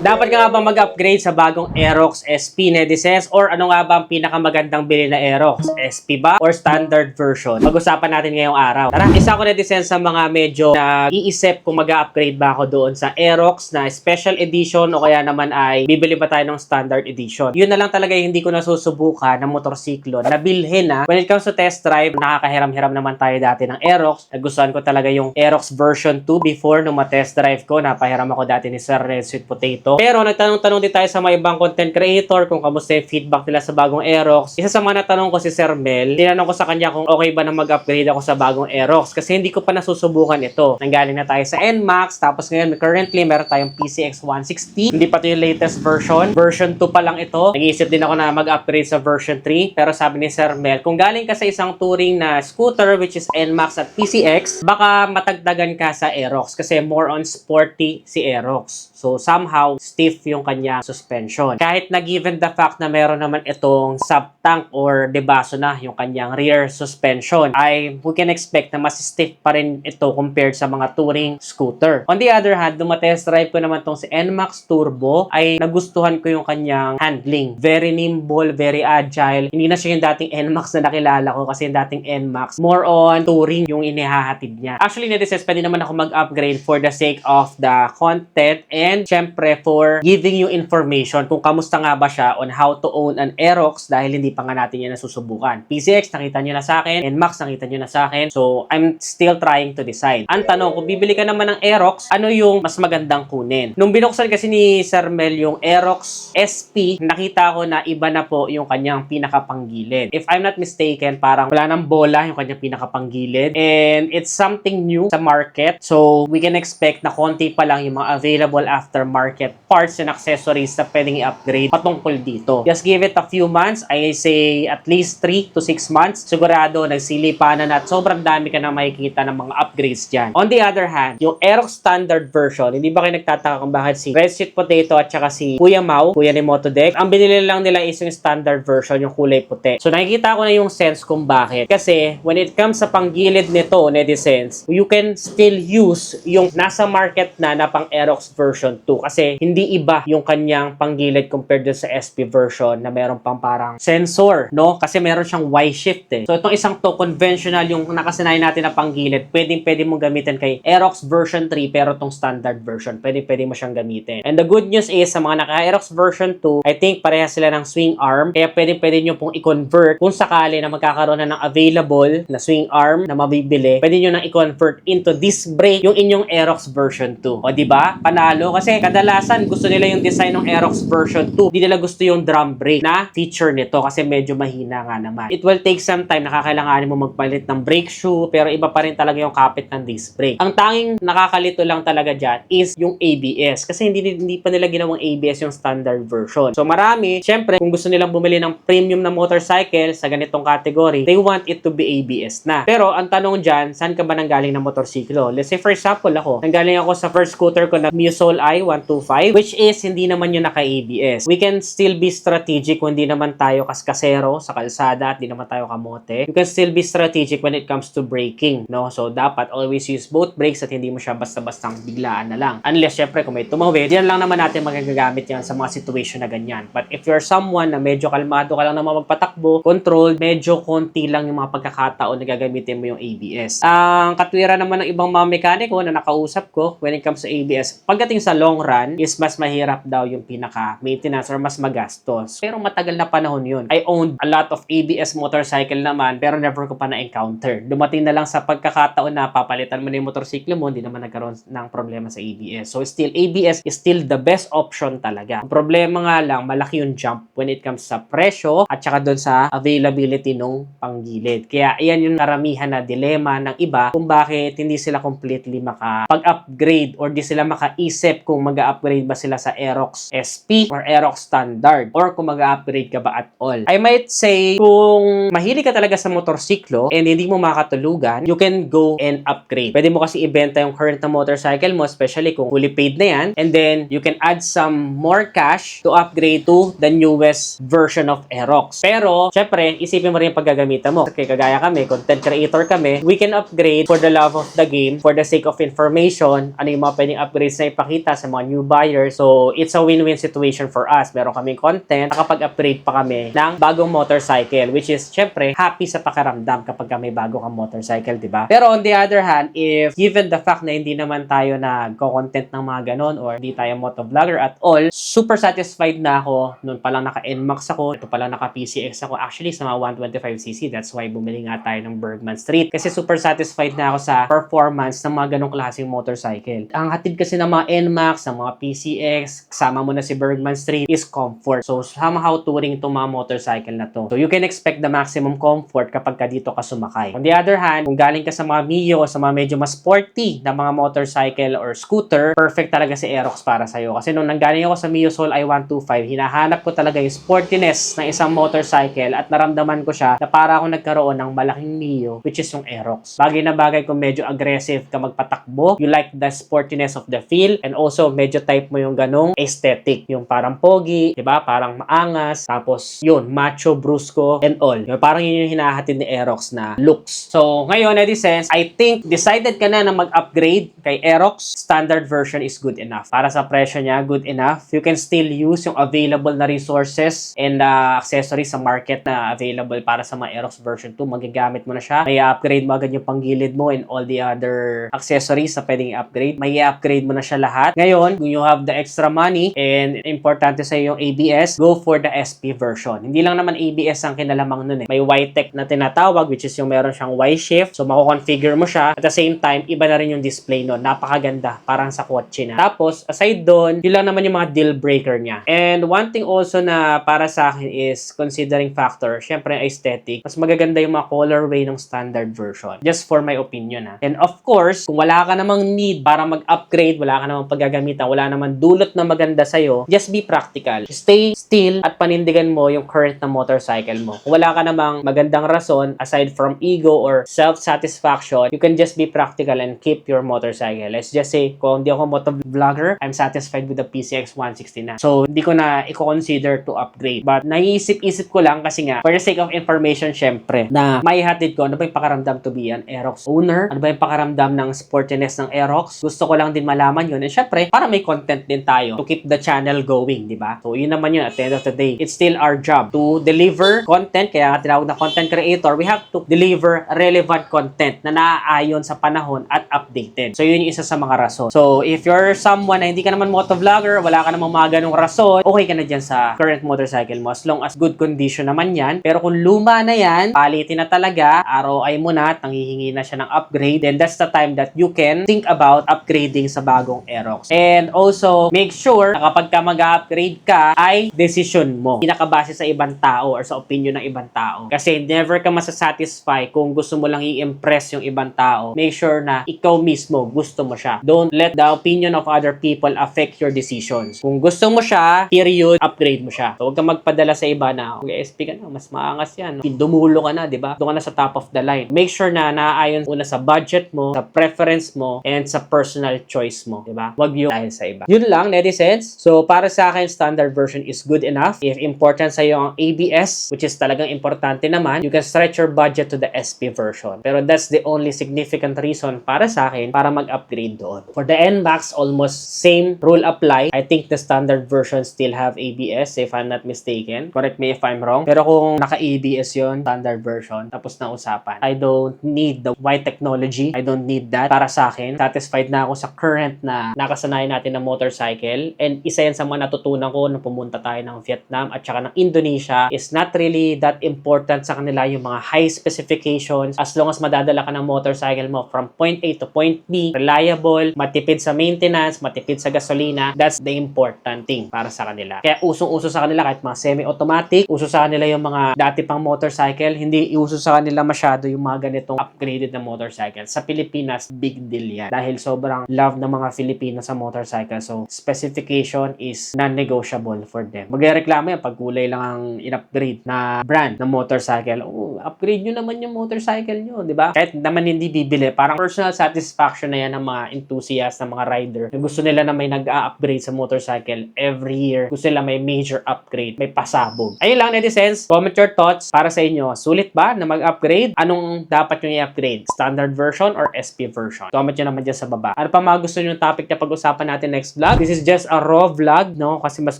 Dapat ka nga ba mag-upgrade sa bagong Aerox SP netizens? Or ano nga ba ang pinakamagandang bili na Aerox? SP ba? Or standard version? Pag-usapan natin ngayong araw. Tara, isa ko netizens sa mga medyo nag-iisip kung mag-upgrade ba ako doon sa Aerox na special edition o kaya naman ay bibili ba tayo ng standard edition. Yun na lang talaga yung hindi ko nasusubukan ng motorsiklo na bilhin na. When it comes to test drive, nakakahiram-hiram naman tayo dati ng Aerox. Nagustuhan ko talaga yung Aerox version 2 before nung ma-test drive ko. Napahiram ako dati ni Sir Red Sweet Potato. Pero nagtanong-tanong din tayo sa mga ibang content creator kung kamusta yung feedback nila sa bagong Aerox. Isa sa mga natanong ko si Sir Mel, tinanong ko sa kanya kung okay ba na mag-upgrade ako sa bagong Aerox kasi hindi ko pa nasusubukan ito. Nanggaling na tayo sa NMAX, tapos ngayon currently meron tayong PCX 160. Hindi pa ito yung latest version. Version 2 pa lang ito. Nag-iisip din ako na mag-upgrade sa version 3. Pero sabi ni Sir Mel, kung galing ka sa isang touring na scooter which is NMAX at PCX, baka matagdagan ka sa Aerox kasi more on sporty si Aerox. So somehow stiff yung kanyang suspension. Kahit na given the fact na meron naman itong sub-tank or debaso na yung kanyang rear suspension, ay we can expect na mas stiff pa rin ito compared sa mga touring scooter. On the other hand, nung matest drive ko naman tong si NMAX Turbo, ay nagustuhan ko yung kanyang handling. Very nimble, very agile. Hindi na siya yung dating NMAX na nakilala ko kasi yung dating NMAX more on touring yung inihahatid niya. Actually, netizens, pwede naman ako mag-upgrade for the sake of the content and syempre for giving you information kung kamusta nga ba siya on how to own an Aerox dahil hindi pa nga natin yan nasusubukan. PCX, nakita nyo na sa akin. NMAX, nakita nyo na sa akin. So, I'm still trying to decide. Ang tanong, kung bibili ka naman ng Aerox, ano yung mas magandang kunin? Nung binuksan kasi ni Sir Mel yung Aerox SP, nakita ko na iba na po yung kanyang pinakapanggilid. If I'm not mistaken, parang wala nang bola yung kanyang pinakapanggilid. And it's something new sa market. So, we can expect na konti pa lang yung mga available aftermarket parts and accessories na pwedeng i-upgrade patungkol dito. Just give it a few months. I say at least 3 to 6 months. Sigurado, nagsilipanan at sobrang dami ka na makikita ng mga upgrades dyan. On the other hand, yung Aerox standard version, hindi ba kayo nagtataka kung bakit si Red Sweet Potato at saka si Kuya Mau, Kuya ni Motodex, ang binili lang nila is yung standard version, yung kulay puti. So nakikita ko na yung sense kung bakit. Kasi when it comes sa panggilid nito, netizens, you can still use yung nasa market na pang Aerox version 2 kasi hindi iba yung kanyang panggilid compared dun sa SP version na meron pang parang sensor, no? Kasi meron siyang Y-shift eh. So itong isang to, conventional yung nakasanayan natin na panggilid, pwede mong gamitin kay Aerox version 3 pero tong standard version, pwede mo siyang gamitin. And the good news is, sa mga naka-Aerox version 2, I think parehas sila ng swing arm, kaya pwede nyo pong i-convert kung sakali na magkakaroon na ng available na swing arm na mabibili, pwede nyo nang i-convert into disc brake yung inyong Aerox version 2. O diba? Panalo. Kasi kadalasan gusto nila yung design ng Aerox version 2. Hindi nila gusto yung drum brake na feature nito kasi medyo mahina nga naman. It will take some time, nakakailanganin mo magpalit ng brake shoe, pero iba pa rin talaga yung kapit ng disc brake. Ang tanging nakakalito lang talaga dyan is yung ABS. Kasi hindi pa nila ginawang ABS yung standard version. So marami, syempre, kung gusto nilang bumili ng premium na motorcycle sa ganitong category, they want it to be ABS na. Pero ang tanong dyan, saan ka ba nanggaling ng motorsiklo? Let's say for example ako, nanggaling ako sa first scooter ko na Musol i125, which is hindi naman yung naka-ABS. We can still be strategic kung hindi naman tayo kaskasero sa kalsada at hindi naman tayo kamote. You can still be strategic when it comes to braking, no? So dapat always use both brakes at hindi mo siya basta-bastang biglaan na lang. Unless syempre kung may tumawid, yan lang naman natin magagamit yan sa mga situation na ganyan. But if you're someone na medyo kalmado ka lang naman magpatakbo, controlled, medyo konti lang yung mga pagkakataon na gagamitin mo yung ABS. Ang katwiran naman ng ibang mga mekaniko na nakausap ko when it comes to ABS, pagdating sa long run, is mas mahirap daw yung pinaka-maintenance or mas magastos. Pero matagal na panahon yun. I owned a lot of ABS motorcycle naman, pero never ko pa na-encounter. Dumating na lang sa pagkakataon na papalitan mo na yung motorsiklo mo, hindi naman nagkaroon ng problema sa ABS. So still, ABS is still the best option talaga. Ang problema nga lang, malaki yung jump when it comes sa presyo at saka doon sa availability nung panggilid. Kaya iyan yung karamihan na dilema ng iba kung bakit hindi sila completely makapag-upgrade or di sila makaisip kung mag-upgrade ba sila sa Aerox SP or Aerox Standard or kung mag-upgrade ka ba at all. I might say, kung mahilig ka talaga sa motorsiklo and hindi mo makatulugan, you can go and upgrade. Pwede mo kasi ibenta yung current na motorcycle mo, especially kung fully paid na yan, and then you can add some more cash to upgrade to the newest version of Aerox. Pero, syempre, isipin mo rin yung paggagamitan mo. Okay, kagaya kami, content creator kami, we can upgrade for the love of the game, for the sake of information, ano yung mga pwedeng upgrades na ipakita sa mga new buyers buyers. So, it's a win-win situation for us. Meron kaming content, nakapag-upgrade pa kami ng bagong motorcycle, which is, syempre, happy sa pakiramdam kapag may bago kang motorcycle, di ba? Pero on the other hand, if given the fact na hindi naman tayo nagko-content ng mga ganon or hindi tayo motovlogger at all, super satisfied na ako. Noon pa lang naka-NMAX ako, ito pa lang naka-PCX ako. Actually, sa mga 125cc, that's why bumili nga tayo ng Bergman Street. Kasi super satisfied na ako sa performance ng mga ganong klaseng motorcycle. Ang hatid kasi ng mga NMAX, ng mga PCX, kasama mo na si Bergman Street, is comfort. So, somehow touring itong mga motorcycle na to. So, you can expect the maximum comfort kapag ka dito ka sumakay. On the other hand, kung galing ka sa mga Mio o sa mga medyo mas sporty na mga motorcycle or scooter, perfect talaga si Aerox para sa'yo. Kasi nung nanggaling ako sa Mio Soul i125, hinahanap ko talaga yung sportiness ng isang motorcycle at naramdaman ko siya na para ako nagkaroon ng malaking Mio, which is yung Aerox. Bagay na bagay kung medyo aggressive ka magpatakbo, you like the sportiness of the feel, and also medyo type mo yung ganong aesthetic. Yung parang pogi, diba? Parang maangas, tapos yun, macho, brusco, and all. Yung parang yun yung hinahatid ni Aerox na looks. So, ngayon, netizens, I think decided ka na mag-upgrade kay Aerox, standard version is good enough. Para sa presyo niya, good enough. You can still use yung available na resources and accessories sa market na available para sa mga Aerox version 2. Magagamit mo na siya. May upgrade mo agad yung panggilid mo and all the other accessories na pwedeng i-upgrade. May i-upgrade mo na siya lahat. Ngayon, kung you have the extra money and importante sa yung ABS, go for the SP version. Hindi lang naman ABS ang kinalamang nun eh. May Y-Tech na tinatawag, which is yung meron siyang Y-Shift. So, mako-configure mo siya. At the same time, iba na rin yung display nun. Napakaganda. Parang sa kotse na. Tapos, aside doon, yun lang naman yung mga deal breaker niya. And one thing also na para sa akin is considering factor, syempre aesthetic. Mas magaganda yung mga colorway ng standard version. Just for my opinion ha. And of course, kung wala ka namang need para mag-upgrade, wala ka namang paggagamitan, wala namang dulot na maganda sa'yo, just be practical. Stay still at panindigan mo yung current na motorcycle mo. Kung wala ka namang magandang rason, aside from ego or self-satisfaction, you can just be practical and keep your motorcycle. Let's just say, kung hindi ako motovlogger, I'm satisfied with the PCX 160 na. So, hindi ko na i-consider to upgrade. But, naiisip-isip ko lang kasi nga, for the sake of information, syempre, na maihatid ko, ano ba yung pakaramdam to be an Aerox owner? Ano ba yung pakaramdam ng sportiness ng Aerox? Gusto ko lang din malaman yun. And syempre, para may content din tayo to keep the channel going, di ba? So, yun naman yun at the end of the day. It's still our job to deliver content. Kaya nga tinawag na content creator, we have to deliver relevant content na naaayon sa panahon at updated. So, yun yung isa sa mga rason. So, if you're someone na hindi ka naman motovlogger, wala ka namang mga ganong rason, okay ka na dyan sa current motorcycle mo as long as good condition naman yan. Pero kung luma na yan, palitin na talaga, ROI mo na, nanghihingi na siya ng upgrade, then that's the time that you can think about upgrading sa bagong Aerox. And also, make sure na kapag ka mag-upgrade ka, ay decision mo. Hindi nakabase sa ibang tao or sa opinion ng ibang tao. Kasi never ka masasatisfy kung gusto mo lang i-impress yung ibang tao. Make sure na ikaw mismo gusto mo siya. Don't let the opinion of other people affect your decisions. Kung gusto mo siya, period, upgrade mo siya. So, huwag kang magpadala sa iba na, okay, SP ka na, mas maangas yan. No? Dumulo ka na, di ba? Doon ka na sa top of the line. Make sure na naaayon una sa budget mo, sa preference mo, and sa personal choice mo, di ba? Huwag yung dahil sa iba. Yun lang, netizens. So, para sa akin, standard version is good enough. If important sa iyo ang ABS, which is talagang importante naman, you can stretch your budget to the SP version. Pero that's the only significant reason para sa akin para mag-upgrade doon. For the NMAX, almost same rule apply. I think the standard version still have ABS if I'm not mistaken. Correct me if I'm wrong. Pero kung naka-ABS yon standard version, tapos na usapan. I don't need the Y technology. I don't need that. Para sa akin, satisfied na ako sa current na nakasanayan natin na motorcycle. And isa yan sa mga natutunan ko nung pumunta tayo ng Vietnam at saka ng Indonesia is not really that important sa kanila yung mga high specifications as long as madadala ka ng motorcycle mo from point A to point B, reliable, matipid sa maintenance, matipid sa gasolina. That's the important thing para sa kanila. Kaya usong-uso sa kanila kahit mga semi-automatic, uso sa kanila yung mga dati pang motorcycle, hindi uso sa kanila masyado yung mga ganitong upgraded na motorcycle. Sa Pilipinas, big deal yan. Dahil sobrang love ng mga Filipino sa motorcycle. So, specification is non-negotiable for them. Magreklamo yan pag kulay lang ang in-upgrade na brand ng motorcycle. Oh, upgrade nyo naman yung motorcycle nyo, di ba? Kahit naman hindi bibili, parang personal satisfaction na yan ng mga enthusiast, ng mga rider. Na gusto nila na may nag-a-upgrade sa motorcycle every year. Gusto nila may major upgrade, may pasabog. Ayun lang, netizens. Comment your thoughts para sa inyo. Sulit ba na mag-upgrade? Anong dapat nyo i-upgrade? Standard version or SP version? Comment nyo naman dyan sa baba. Ano pa mga gusto nyo topic na pag-usapan natin next vlog? vlog. This is just a raw vlog, no? Kasi mas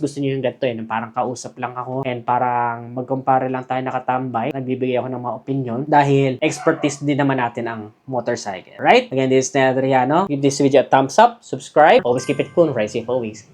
gusto niyo yung ganito eh. Parang kausap lang ako and parang magkumpare lang tayo nakatambay. Nagbibigay ako ng mga opinion dahil expertise din naman natin ang motorcycle. Right? Again, this is Ned Adriano. Give this video a thumbs up, subscribe. Always keep it cool, right safe always.